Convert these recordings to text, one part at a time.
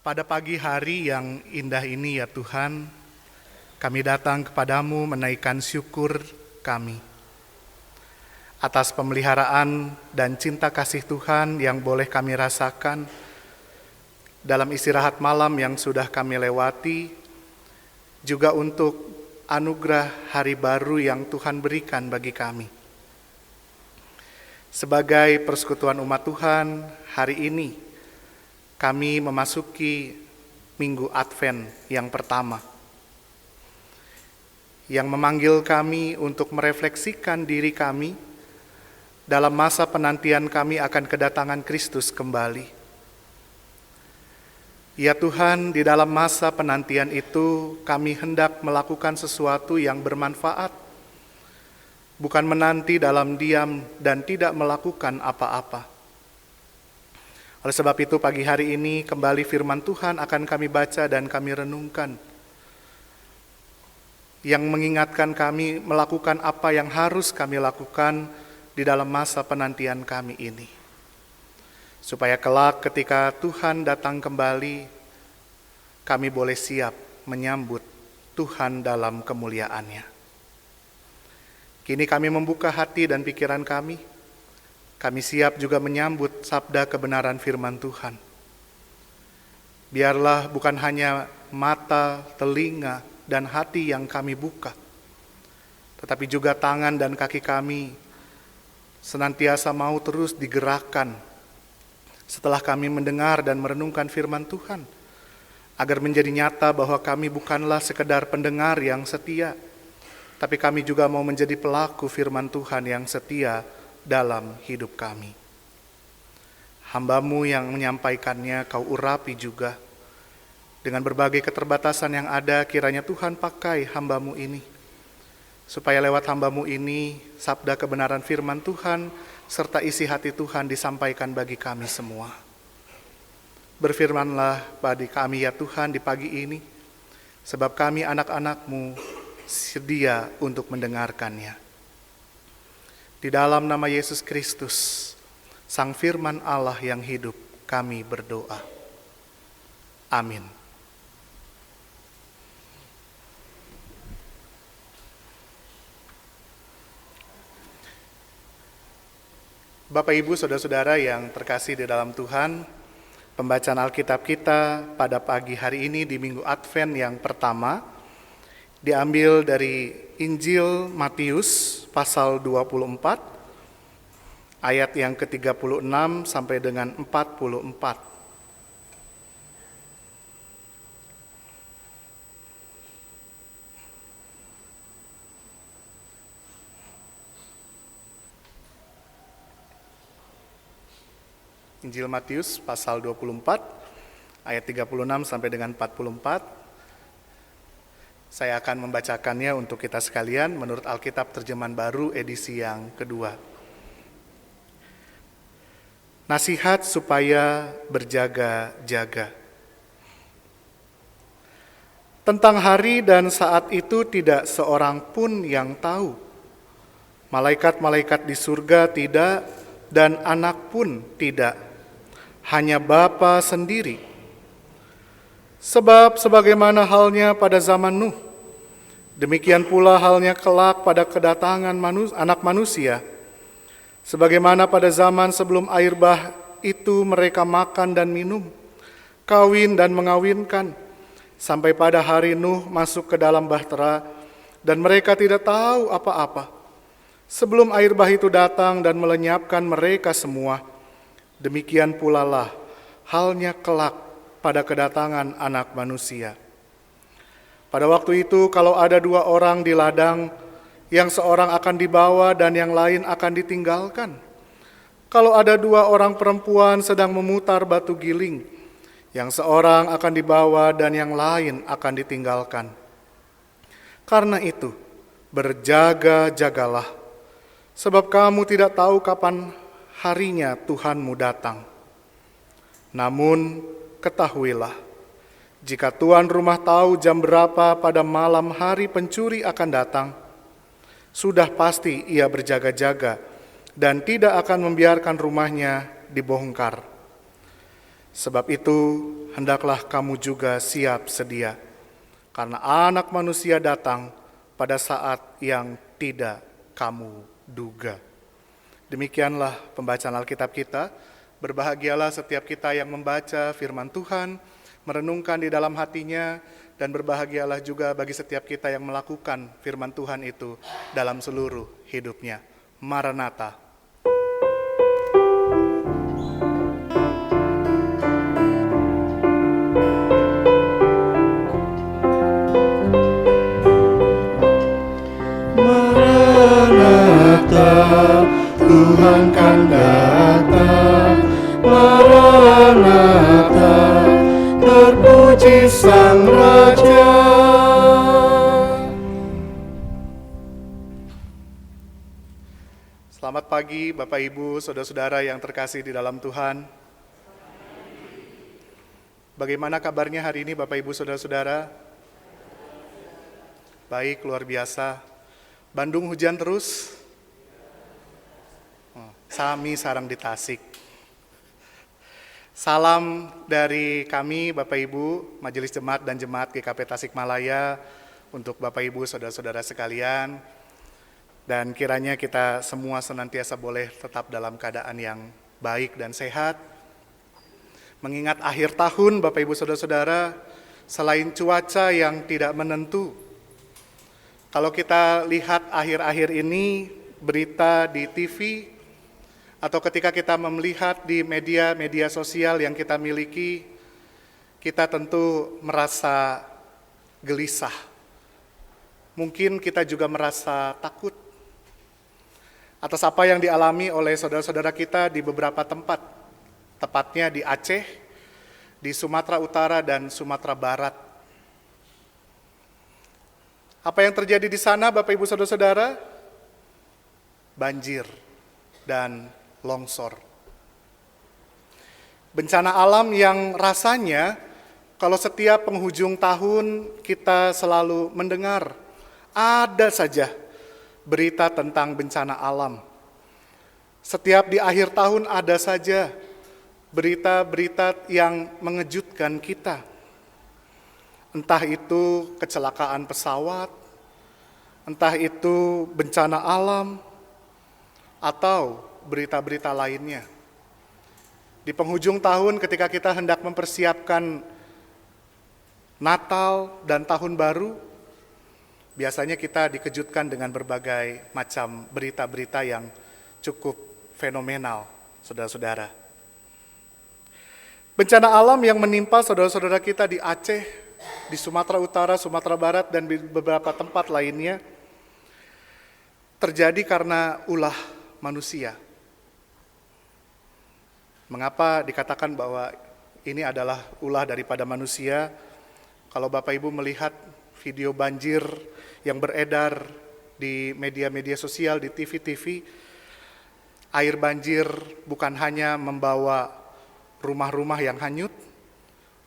Pada pagi hari yang indah ini ya Tuhan, kami datang kepadamu menaikkan syukur kami atas pemeliharaan dan cinta kasih Tuhan yang boleh kami rasakan dalam istirahat malam yang sudah kami lewati, juga untuk anugerah hari baru yang Tuhan berikan bagi kami. Sebagai persekutuan umat Tuhan, hari ini kami memasuki Minggu Advent yang pertama, yang memanggil kami untuk merefleksikan diri kami dalam masa penantian kami akan kedatangan Kristus kembali. Ya Tuhan, di dalam masa penantian itu kami hendak melakukan sesuatu yang bermanfaat, bukan menanti dalam diam dan tidak melakukan apa-apa. Oleh sebab itu pagi hari ini kembali firman Tuhan akan kami baca dan kami renungkan, yang mengingatkan kami melakukan apa yang harus kami lakukan di dalam masa penantian kami ini. Supaya kelak ketika Tuhan datang kembali, kami boleh siap menyambut Tuhan dalam kemuliaannya. Kini kami membuka hati dan pikiran kami. Kami siap juga menyambut sabda kebenaran firman Tuhan. Biarlah bukan hanya mata, telinga, dan hati yang kami buka, tetapi juga tangan dan kaki kami senantiasa mau terus digerakkan setelah kami mendengar dan merenungkan firman Tuhan, agar menjadi nyata bahwa kami bukanlah sekedar pendengar yang setia, tapi kami juga mau menjadi pelaku firman Tuhan yang setia dalam hidup kami. Hamba-Mu yang menyampaikannya Kau urapi juga. Dengan berbagai keterbatasan yang ada, kiranya Tuhan pakai hamba-Mu ini, supaya lewat hamba-Mu ini, sabda kebenaran firman Tuhan, serta isi hati Tuhan disampaikan bagi kami semua. Berfirmanlah bagi kami ya Tuhan di pagi ini, sebab kami anak-anak-Mu sedia untuk mendengarkannya. Di dalam nama Yesus Kristus, Sang Firman Allah yang hidup, kami berdoa. Amin. Bapak, Ibu, Saudara-saudara yang terkasih di dalam Tuhan, pembacaan Alkitab kita pada pagi hari ini di Minggu Advent yang pertama diambil dari Injil Matius pasal 24 ayat yang ke-36 sampai dengan 44. Injil Matius pasal 24 ayat 36 sampai dengan 44. Saya akan membacakannya untuk kita sekalian menurut Alkitab Terjemahan Baru edisi yang kedua. Nasihat supaya berjaga-jaga. Tentang hari dan saat itu tidak seorang pun yang tahu. Malaikat-malaikat di surga tidak, dan anak pun tidak. Hanya Bapa sendiri. Sebab sebagaimana halnya pada zaman Nuh, demikian pula halnya kelak pada kedatangan anak manusia. Sebagaimana pada zaman sebelum air bah itu mereka makan dan minum, kawin dan mengawinkan, sampai pada hari Nuh masuk ke dalam bahtera, dan mereka tidak tahu apa-apa. Sebelum air bah itu datang dan melenyapkan mereka semua, demikian pula lah halnya kelak pada kedatangan anak manusia. Pada waktu itu kalau ada dua orang di ladang, yang seorang akan dibawa dan yang lain akan ditinggalkan. Kalau ada dua orang perempuan sedang memutar batu giling, yang seorang akan dibawa dan yang lain akan ditinggalkan. Karena itu, berjaga-jagalah, sebab kamu tidak tahu kapan harinya Tuhanmu datang. Namun ketahuilah, jika tuan rumah tahu jam berapa pada malam hari pencuri akan datang, sudah pasti ia berjaga-jaga dan tidak akan membiarkan rumahnya dibongkar. Sebab itu, hendaklah kamu juga siap sedia, karena Anak Manusia datang pada saat yang tidak kamu duga. Demikianlah pembacaan Alkitab kita. Berbahagialah setiap kita yang membaca firman Tuhan, merenungkan di dalam hatinya, dan berbahagialah juga bagi setiap kita yang melakukan firman Tuhan itu dalam seluruh hidupnya. Maranatha. Tuhan kan datang, Maranatha, terpuji Sang Raja. Selamat pagi Bapak Ibu, Saudara-saudara yang terkasih di dalam Tuhan. Bagaimana kabarnya hari ini Bapak Ibu, Saudara-saudara? Baik, luar biasa. Bandung hujan terus? Sami sarang di Tasik. Salam dari kami Bapak Ibu, Majelis Jemaat dan Jemaat GKP Tasikmalaya untuk Bapak Ibu, Saudara-saudara sekalian. Dan kiranya kita semua senantiasa boleh tetap dalam keadaan yang baik dan sehat. Mengingat akhir tahun Bapak Ibu, Saudara-saudara, selain cuaca yang tidak menentu, kalau kita lihat akhir-akhir ini berita di TV, atau ketika kita melihat di media sosial yang kita miliki, kita tentu merasa gelisah. Mungkin kita juga merasa takut atas apa yang dialami oleh saudara-saudara kita di beberapa tempat, tepatnya di Aceh, di Sumatera Utara dan Sumatera Barat. Apa yang terjadi di sana Bapak Ibu Saudara-saudara? Banjir dan longsor. Bencana alam yang rasanya kalau setiap penghujung tahun kita selalu mendengar ada saja berita tentang bencana alam. Setiap di akhir tahun ada saja berita-berita yang mengejutkan kita. Entah itu kecelakaan pesawat, entah itu bencana alam, atau berita-berita lainnya. Di penghujung tahun ketika kita hendak mempersiapkan Natal dan Tahun Baru, biasanya kita dikejutkan dengan berbagai macam berita-berita yang cukup fenomenal, saudara-saudara. Bencana alam yang menimpa saudara-saudara kita di Aceh, di Sumatera Utara, Sumatera Barat, dan di beberapa tempat lainnya, terjadi karena ulah manusia. Mengapa dikatakan bahwa ini adalah ulah daripada manusia? Kalau Bapak Ibu melihat video banjir yang beredar di media-media sosial, di TV-TV, air banjir bukan hanya membawa rumah-rumah yang hanyut,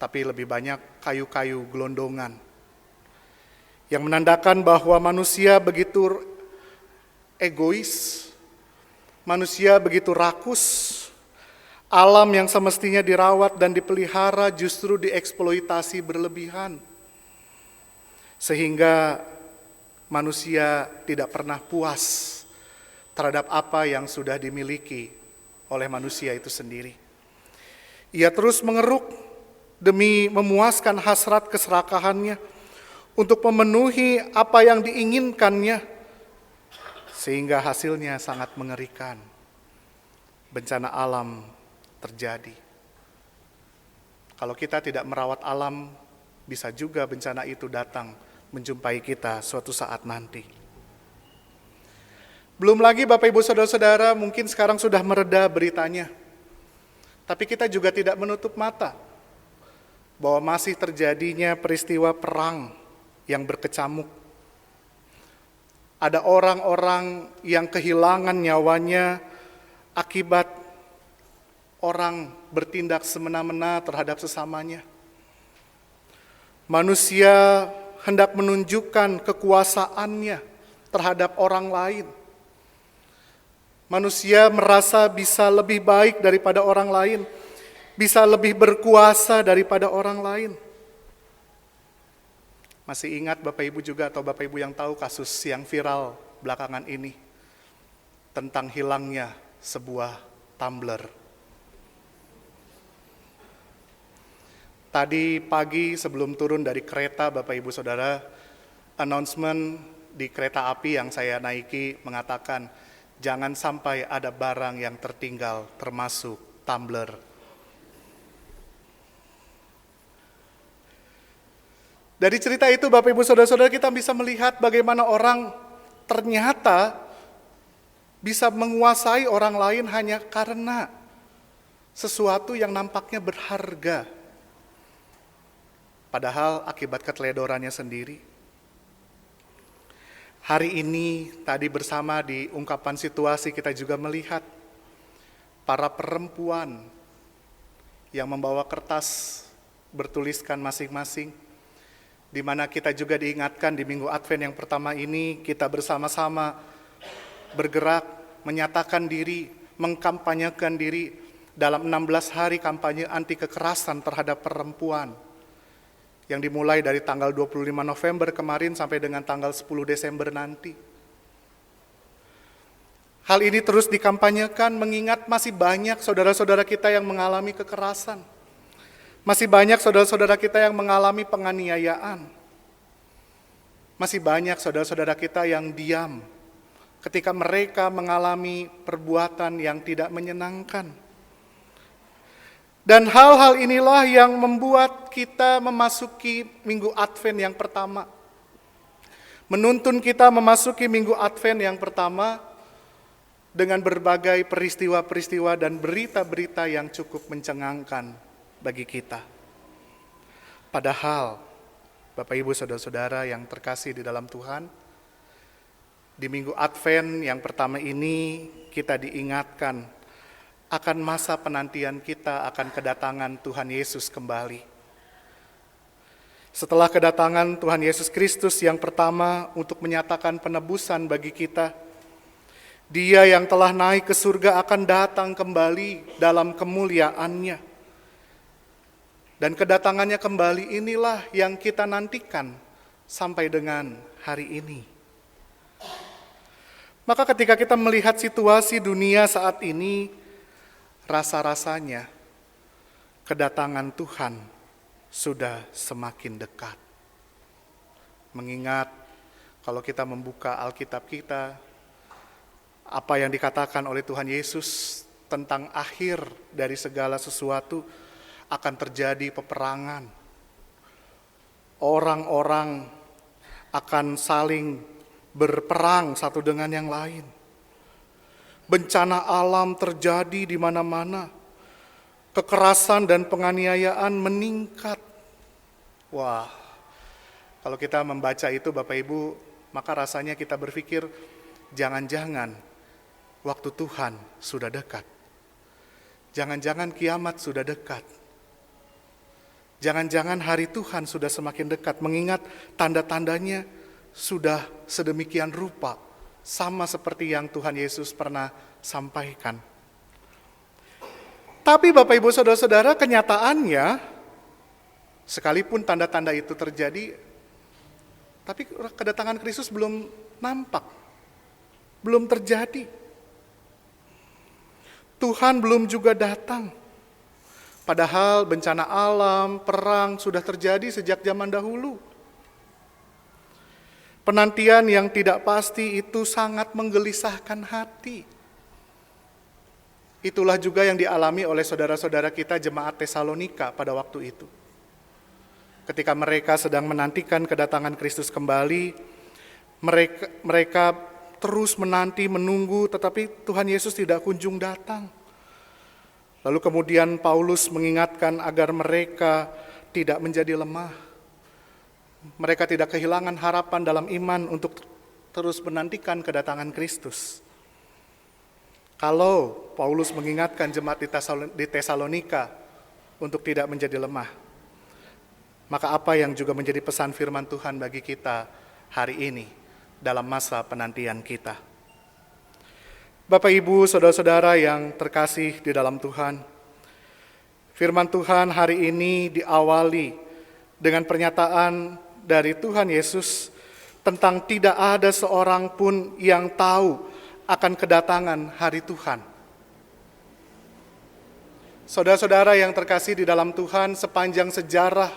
tapi lebih banyak kayu-kayu gelondongan. Yang menandakan bahwa manusia begitu egois, manusia begitu rakus. Alam yang semestinya dirawat dan dipelihara justru dieksploitasi berlebihan. Sehingga manusia tidak pernah puas terhadap apa yang sudah dimiliki oleh manusia itu sendiri. Ia terus mengeruk demi memuaskan hasrat keserakahannya untuk memenuhi apa yang diinginkannya, sehingga hasilnya sangat mengerikan. Bencana alam terjadi. Kalau kita tidak merawat alam, bisa juga bencana itu datang menjumpai kita suatu saat nanti. Belum lagi Bapak Ibu Saudara-saudara, mungkin sekarang sudah mereda beritanya. Tapi kita juga tidak menutup mata bahwa masih terjadinya peristiwa perang yang berkecamuk. Ada orang-orang yang kehilangan nyawanya akibat orang bertindak semena-mena terhadap sesamanya. Manusia hendak menunjukkan kekuasaannya terhadap orang lain. Manusia merasa bisa lebih baik daripada orang lain. bisa lebih berkuasa daripada orang lain. Masih ingat Bapak Ibu juga atau Bapak Ibu yang tahu kasus yang viral belakangan ini tentang hilangnya sebuah tumbler. Tadi pagi sebelum turun dari kereta Bapak Ibu Saudara, announcement di kereta api yang saya naiki mengatakan jangan sampai ada barang yang tertinggal termasuk tumbler. Dari cerita itu Bapak Ibu Saudara-saudara kita bisa melihat bagaimana orang ternyata bisa menguasai orang lain hanya karena sesuatu yang nampaknya berharga. Padahal akibat keteledorannya sendiri. Hari ini tadi bersama di ungkapan situasi kita juga melihat para perempuan yang membawa kertas bertuliskan masing-masing, di mana kita juga diingatkan di Minggu Advent yang pertama ini kita bersama-sama bergerak, menyatakan diri, mengkampanyekan diri dalam 16 hari kampanye anti kekerasan terhadap perempuan yang dimulai dari tanggal 25 November kemarin sampai dengan tanggal 10 Desember nanti. Hal ini terus dikampanyekan mengingat masih banyak saudara-saudara kita yang mengalami kekerasan. Masih banyak saudara-saudara kita yang mengalami penganiayaan. Masih banyak saudara-saudara kita yang diam ketika mereka mengalami perbuatan yang tidak menyenangkan. Dan hal-hal inilah yang membuat kita memasuki Minggu Advent yang pertama. Menuntun kita memasuki Minggu Advent yang pertama dengan berbagai peristiwa-peristiwa dan berita-berita yang cukup mencengangkan bagi kita. Padahal, Bapak Ibu Saudara-saudara yang terkasih di dalam Tuhan, di Minggu Advent yang pertama ini kita diingatkan akan masa penantian kita akan kedatangan Tuhan Yesus kembali. Setelah kedatangan Tuhan Yesus Kristus yang pertama untuk menyatakan penebusan bagi kita, Dia yang telah naik ke surga akan datang kembali dalam kemuliaannya. Dan kedatangannya kembali inilah yang kita nantikan sampai dengan hari ini. Maka ketika kita melihat situasi dunia saat ini, rasa-rasanya kedatangan Tuhan sudah semakin dekat. Mengingat kalau kita membuka Alkitab kita, apa yang dikatakan oleh Tuhan Yesus tentang akhir dari segala sesuatu, akan terjadi peperangan. Orang-orang akan saling berperang satu dengan yang lain. Bencana alam terjadi di mana-mana. Kekerasan dan penganiayaan meningkat. Wah, kalau kita membaca itu Bapak Ibu, maka rasanya kita berpikir, jangan-jangan waktu Tuhan sudah dekat. Jangan-jangan kiamat sudah dekat. Jangan-jangan hari Tuhan sudah semakin dekat, mengingat tanda-tandanya sudah sedemikian rupa, sama seperti yang Tuhan Yesus pernah sampaikan. Tapi Bapak Ibu Saudara-saudara, kenyataannya, sekalipun tanda-tanda itu terjadi, tapi kedatangan Kristus belum nampak, belum terjadi. Tuhan belum juga datang. Padahal bencana alam, perang sudah terjadi sejak zaman dahulu. Penantian yang tidak pasti itu sangat menggelisahkan hati. Itulah juga yang dialami oleh saudara-saudara kita jemaat Tesalonika pada waktu itu. Ketika mereka sedang menantikan kedatangan Kristus kembali, mereka terus menanti, menunggu, tetapi Tuhan Yesus tidak kunjung datang. Lalu kemudian Paulus mengingatkan agar mereka tidak menjadi lemah. Mereka tidak kehilangan harapan dalam iman untuk terus menantikan kedatangan Kristus. Kalau Paulus mengingatkan jemaat di Tesalonika untuk tidak menjadi lemah, maka apa yang juga menjadi pesan firman Tuhan bagi kita hari ini dalam masa penantian kita? Bapak Ibu, saudara-saudara yang terkasih di dalam Tuhan, Firman Tuhan hari ini diawali dengan pernyataan dari Tuhan Yesus tentang tidak ada seorang pun yang tahu akan kedatangan hari Tuhan. Saudara-saudara yang terkasih di dalam Tuhan, sepanjang sejarah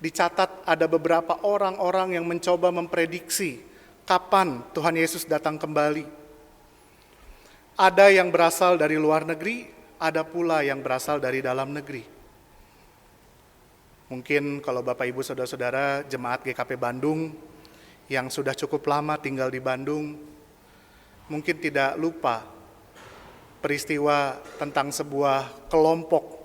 dicatat ada beberapa orang-orang yang mencoba memprediksi kapan Tuhan Yesus datang kembali. Ada yang berasal dari luar negeri, ada pula yang berasal dari dalam negeri. Mungkin kalau Bapak Ibu Saudara-saudara Jemaat GKP Bandung yang sudah cukup lama tinggal di Bandung, mungkin tidak lupa peristiwa tentang sebuah kelompok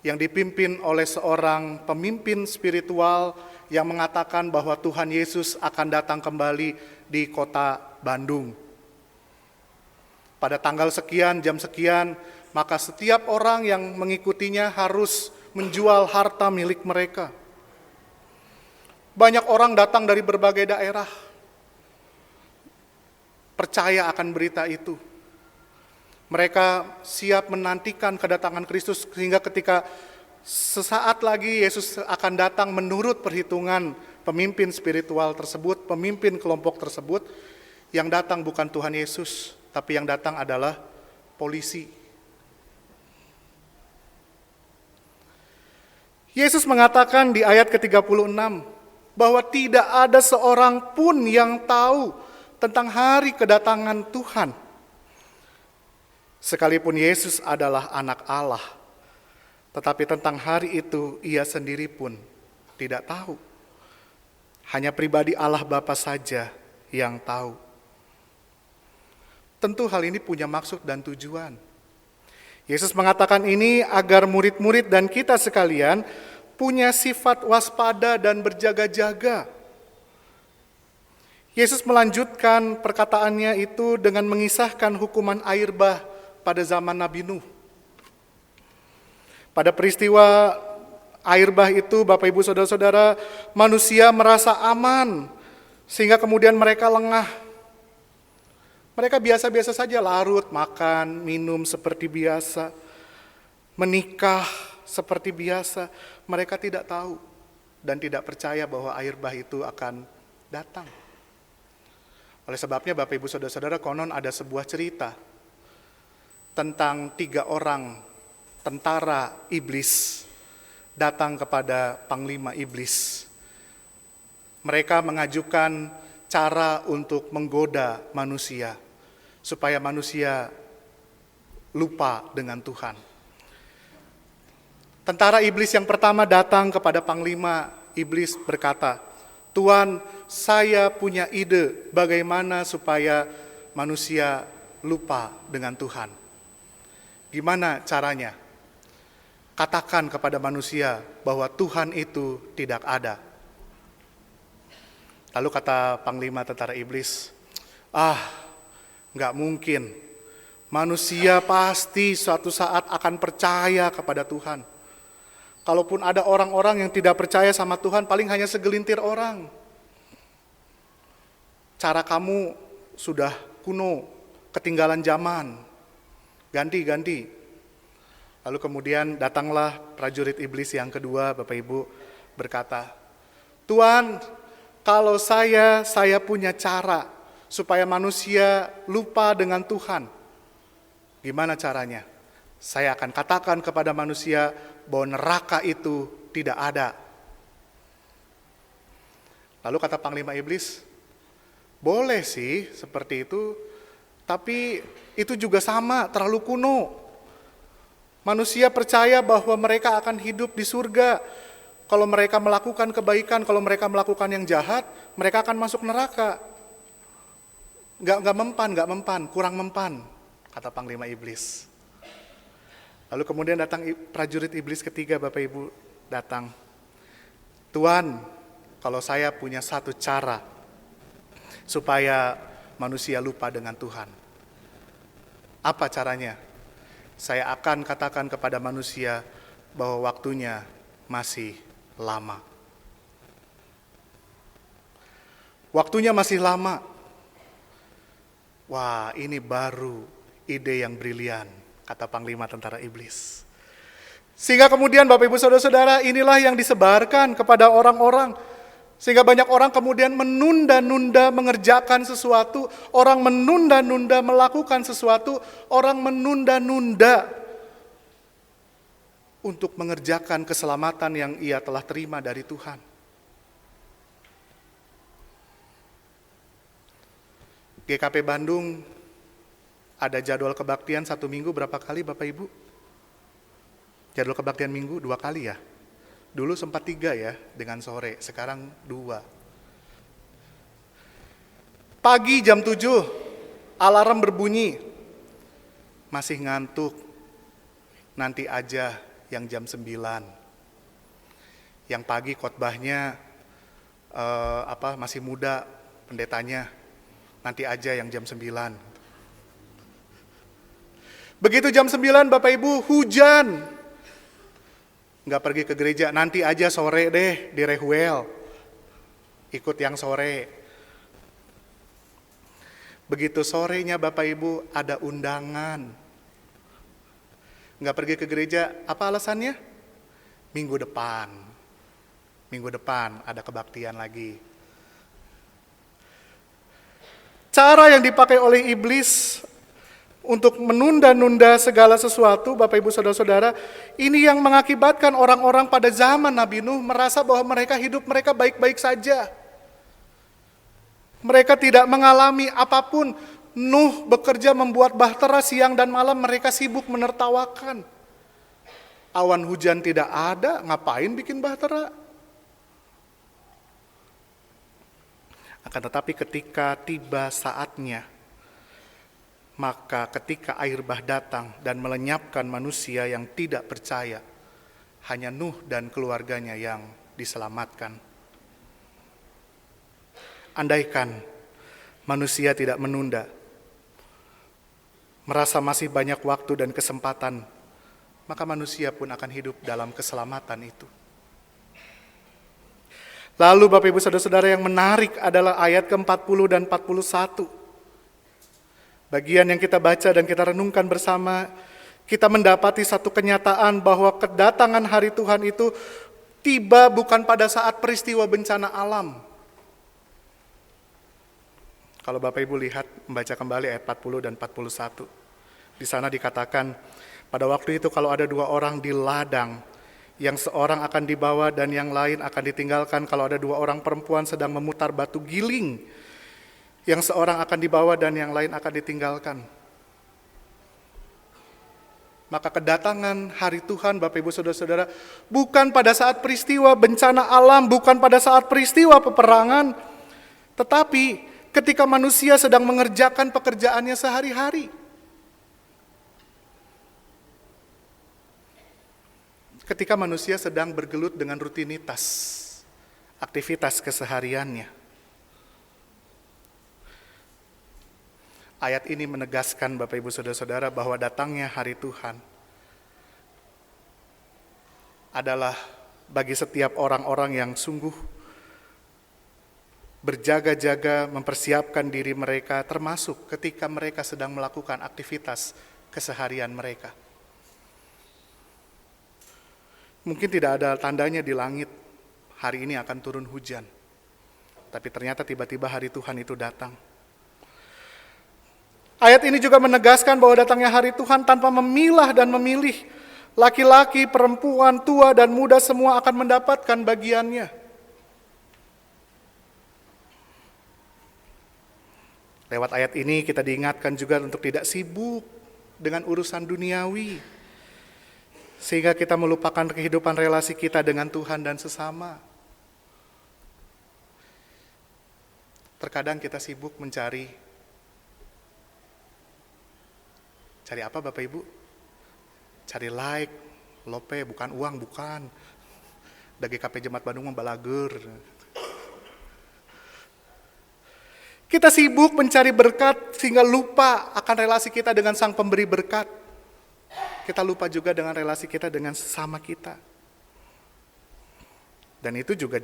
yang dipimpin oleh seorang pemimpin spiritual yang mengatakan bahwa Tuhan Yesus akan datang kembali di kota Bandung. Pada tanggal sekian, jam sekian, maka setiap orang yang mengikutinya harus menjual harta milik mereka. Banyak orang datang dari berbagai daerah, percaya akan berita itu. Mereka siap menantikan kedatangan Kristus sehingga ketika sesaat lagi Yesus akan datang menurut perhitungan pemimpin spiritual tersebut, pemimpin kelompok tersebut, yang datang bukan Tuhan Yesus, tapi yang datang adalah polisi. Yesus mengatakan di ayat ke-36 bahwa tidak ada seorang pun yang tahu tentang hari kedatangan Tuhan. Sekalipun Yesus adalah anak Allah, tetapi tentang hari itu ia sendiri pun tidak tahu. Hanya pribadi Allah Bapa saja yang tahu. Tentu hal ini punya maksud dan tujuan. Yesus mengatakan ini agar murid-murid dan kita sekalian punya sifat waspada dan berjaga-jaga. Yesus melanjutkan perkataannya itu dengan mengisahkan hukuman air bah pada zaman Nabi Nuh. Pada peristiwa air bah itu, Bapak Ibu Saudara-saudara, manusia merasa aman sehingga kemudian mereka lengah. Mereka biasa-biasa saja larut, makan, minum seperti biasa, menikah seperti biasa. Mereka tidak tahu dan tidak percaya bahwa air bah itu akan datang. Oleh sebabnya Bapak Ibu Saudara-saudara, konon ada sebuah cerita tentang 3 orang tentara iblis datang kepada panglima iblis. Mereka mengajukan cara untuk menggoda manusia, supaya manusia lupa dengan Tuhan. Tentara iblis yang pertama datang kepada panglima iblis berkata, "Tuan, saya punya ide bagaimana supaya manusia lupa dengan Tuhan. Gimana caranya? Katakan kepada manusia bahwa Tuhan itu tidak ada." Lalu kata panglima tentara iblis, "Nggak mungkin. Manusia pasti suatu saat akan percaya kepada Tuhan. Kalaupun ada orang-orang yang tidak percaya sama Tuhan, paling hanya segelintir orang. Cara kamu sudah kuno, ketinggalan zaman. Ganti." Lalu kemudian datanglah prajurit iblis yang kedua, Bapak Ibu, berkata, "Tuan, kalau saya punya cara supaya manusia lupa dengan Tuhan. Gimana caranya? Saya akan katakan kepada manusia bahwa neraka itu tidak ada." Lalu kata panglima iblis, "Boleh sih seperti itu, tapi itu juga sama, terlalu kuno. Manusia percaya bahwa mereka akan hidup di surga. Kalau mereka melakukan kebaikan, kalau mereka melakukan yang jahat, mereka akan masuk neraka. Nggak mempan, kurang mempan," kata panglima iblis. Lalu kemudian datang prajurit iblis ketiga, Bapak Ibu, datang. "Tuan, kalau saya punya satu cara supaya manusia lupa dengan Tuhan. Apa caranya? Saya akan katakan kepada manusia bahwa waktunya masih lama." Waktunya masih lama. Wah, ini baru ide yang brilian, kata Panglima Tentara Iblis. Sehingga kemudian Bapak Ibu Saudara-saudara, inilah yang disebarkan kepada orang-orang. Sehingga banyak orang kemudian menunda-nunda mengerjakan sesuatu, orang menunda-nunda melakukan sesuatu, orang menunda-nunda untuk mengerjakan keselamatan yang ia telah terima dari Tuhan. GKP Bandung ada jadwal kebaktian 1 minggu berapa kali Bapak Ibu? Jadwal kebaktian minggu 2 kali ya? Dulu sempat 3 ya, dengan sore, sekarang 2. Pagi jam 7, alarm berbunyi. Masih ngantuk, nanti aja yang jam 9. Yang pagi khotbahnya masih muda pendetanya, nanti aja yang jam 9. Begitu jam 9 Bapak Ibu hujan. Nggak pergi ke gereja, nanti aja sore deh di Rehuel. Ikut yang sore. Begitu sorenya Bapak Ibu ada undangan. Nggak pergi ke gereja, apa alasannya? Minggu depan ada kebaktian lagi. Cara yang dipakai oleh iblis untuk menunda-nunda segala sesuatu, Bapak Ibu Saudara-saudara, ini yang mengakibatkan orang-orang pada zaman Nabi Nuh merasa bahwa hidup mereka baik-baik saja. Mereka tidak mengalami apapun. Nuh bekerja membuat bahtera siang dan malam, mereka sibuk menertawakan. Awan hujan tidak ada, ngapain bikin bahtera? Akan tetapi ketika tiba saatnya, maka ketika air bah datang dan melenyapkan manusia yang tidak percaya, hanya Nuh dan keluarganya yang diselamatkan. Andaikan manusia tidak menunda, merasa masih banyak waktu dan kesempatan, maka manusia pun akan hidup dalam keselamatan itu. Lalu Bapak Ibu Saudara-saudara, yang menarik adalah ayat ke-40 dan 41. Bagian yang kita baca dan kita renungkan bersama, kita mendapati satu kenyataan bahwa kedatangan hari Tuhan itu tiba bukan pada saat peristiwa bencana alam. Kalau Bapak Ibu lihat, membaca kembali ayat 40 dan 41. Di sana dikatakan, pada waktu itu kalau ada 2 orang di ladang, yang seorang akan dibawa dan yang lain akan ditinggalkan. Kalau ada 2 orang perempuan sedang memutar batu giling, yang seorang akan dibawa dan yang lain akan ditinggalkan. Maka kedatangan hari Tuhan Bapak Ibu Saudara-saudara bukan pada saat peristiwa bencana alam, bukan pada saat peristiwa peperangan, tetapi ketika manusia sedang mengerjakan pekerjaannya sehari-hari. Ketika manusia sedang bergelut dengan rutinitas, aktivitas kesehariannya. Ayat ini menegaskan Bapak Ibu Saudara-saudara bahwa datangnya hari Tuhan adalah bagi setiap orang-orang yang sungguh berjaga-jaga mempersiapkan diri mereka, termasuk ketika mereka sedang melakukan aktivitas keseharian mereka. Mungkin tidak ada tandanya di langit hari ini akan turun hujan, tapi ternyata tiba-tiba hari Tuhan itu datang. Ayat ini juga menegaskan bahwa datangnya hari Tuhan tanpa memilah dan memilih. Laki-laki, perempuan, tua dan muda semua akan mendapatkan bagiannya. Lewat ayat ini kita diingatkan juga untuk tidak sibuk dengan urusan duniawi, sehingga kita melupakan kehidupan relasi kita dengan Tuhan dan sesama. Terkadang kita sibuk mencari apa Bapak Ibu? Cari like, lope, bukan uang, bukan. Dari GKP Jemaat Bandung membalagur. Kita sibuk mencari berkat sehingga lupa akan relasi kita dengan Sang Pemberi berkat. Kita lupa juga dengan relasi kita dengan sesama kita. Dan itu juga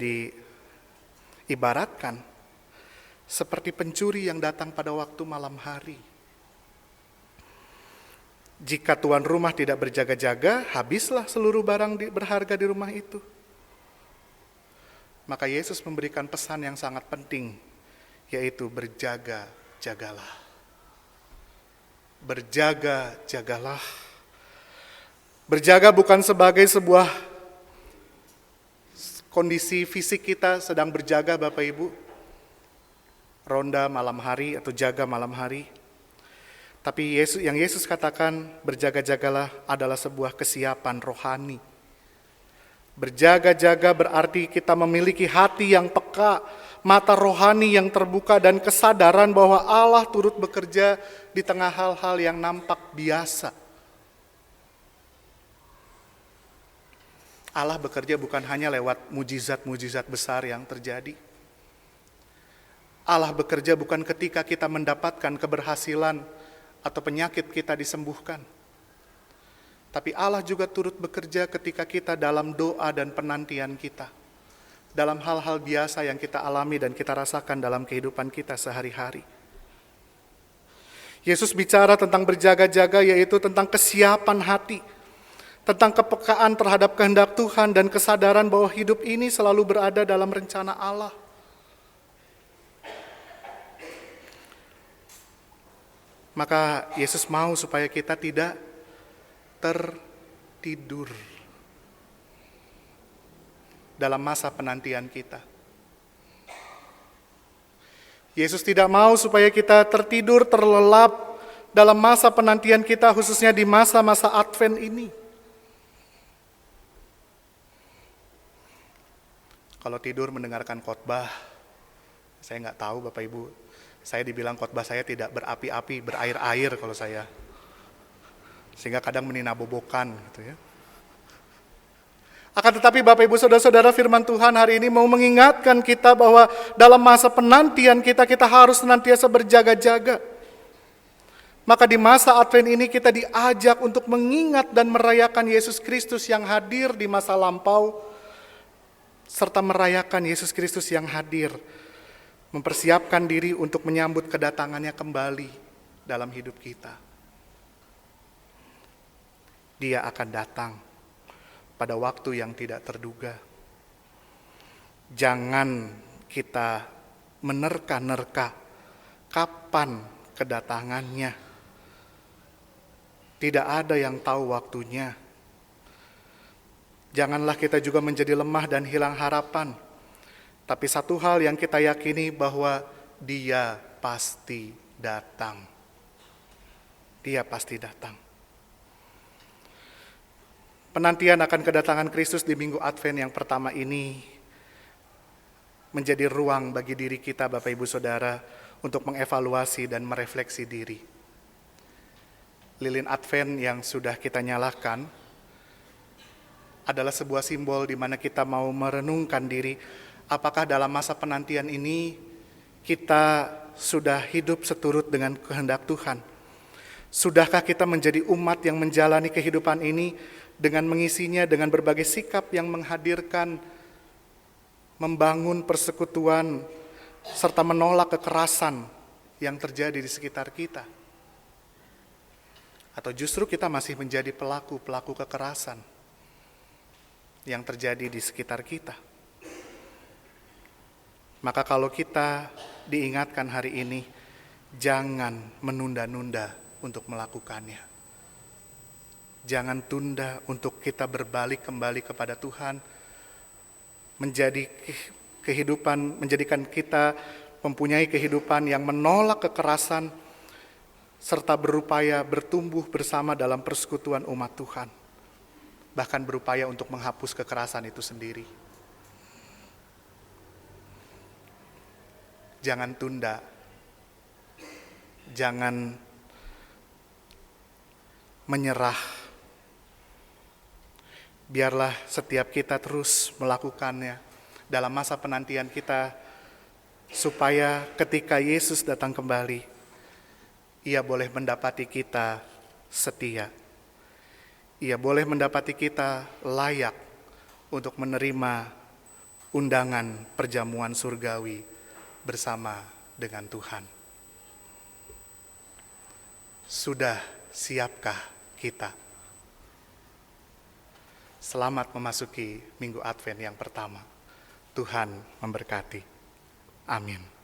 diibaratkan seperti pencuri yang datang pada waktu malam hari. Jika tuan rumah tidak berjaga-jaga, habislah seluruh barang berharga di rumah itu. Maka Yesus memberikan pesan yang sangat penting, yaitu berjaga-jagalah. Berjaga-jagalah. Berjaga bukan sebagai sebuah kondisi fisik kita sedang berjaga Bapak Ibu, ronda malam hari atau jaga malam hari. Tapi yang Yesus katakan berjaga-jagalah adalah sebuah kesiapan rohani. Berjaga-jaga berarti kita memiliki hati yang peka, mata rohani yang terbuka, dan kesadaran bahwa Allah turut bekerja di tengah hal-hal yang nampak biasa. Allah bekerja bukan hanya lewat mujizat-mujizat besar yang terjadi. Allah bekerja bukan ketika kita mendapatkan keberhasilan atau penyakit kita disembuhkan. Tapi Allah juga turut bekerja ketika kita dalam doa dan penantian kita. Dalam hal-hal biasa yang kita alami dan kita rasakan dalam kehidupan kita sehari-hari. Yesus bicara tentang berjaga-jaga, yaitu tentang kesiapan hati. Tentang kepekaan terhadap kehendak Tuhan dan kesadaran bahwa hidup ini selalu berada dalam rencana Allah. Maka Yesus mau supaya kita tidak tertidur dalam masa penantian kita. Yesus tidak mau supaya kita tertidur, terlelap dalam masa penantian kita, khususnya di masa-masa Advent ini. Kalau tidur mendengarkan khotbah, saya nggak tahu Bapak Ibu, saya dibilang khotbah saya tidak berapi-api, berair-air kalau saya. Sehingga kadang meninabobokan gitu ya. Akan tetapi Bapak Ibu Saudara-saudara, firman Tuhan hari ini mau mengingatkan kita bahwa dalam masa penantian kita harus senantiasa berjaga-jaga. Maka di masa Advent ini kita diajak untuk mengingat dan merayakan Yesus Kristus yang hadir di masa lampau, serta merayakan Yesus Kristus yang hadir, mempersiapkan diri untuk menyambut kedatangannya kembali dalam hidup kita. Dia akan datang pada waktu yang tidak terduga. Jangan kita menerka-nerka kapan kedatangannya. Tidak ada yang tahu waktunya. Janganlah kita juga menjadi lemah dan hilang harapan. Tapi satu hal yang kita yakini bahwa Dia pasti datang. Dia pasti datang. Penantian akan kedatangan Kristus di minggu Advent yang pertama ini menjadi ruang bagi diri kita Bapak Ibu Saudara untuk mengevaluasi dan merefleksi diri. Lilin Advent yang sudah kita nyalakan adalah sebuah simbol di mana kita mau merenungkan diri, apakah dalam masa penantian ini kita sudah hidup seturut dengan kehendak Tuhan? Sudahkah kita menjadi umat yang menjalani kehidupan ini dengan mengisinya dengan berbagai sikap yang menghadirkan, membangun persekutuan, serta menolak kekerasan yang terjadi di sekitar kita? Atau justru kita masih menjadi pelaku kekerasan yang terjadi di sekitar kita? Maka kalau kita diingatkan hari ini, jangan menunda-nunda untuk melakukannya. Jangan tunda untuk kita berbalik kembali kepada Tuhan, menjadikan kita mempunyai kehidupan yang menolak kekerasan, serta berupaya bertumbuh bersama dalam persekutuan umat Tuhan. Bahkan berupaya untuk menghapus kekerasan itu sendiri. Jangan tunda, jangan menyerah. Biarlah setiap kita terus melakukannya dalam masa penantian kita, supaya ketika Yesus datang kembali, Ia boleh mendapati kita setia. Ia boleh mendapati kita layak untuk menerima undangan perjamuan surgawi bersama dengan Tuhan. Sudah siapkah kita. Selamat memasuki Minggu Advent yang pertama. Tuhan memberkati. Amin.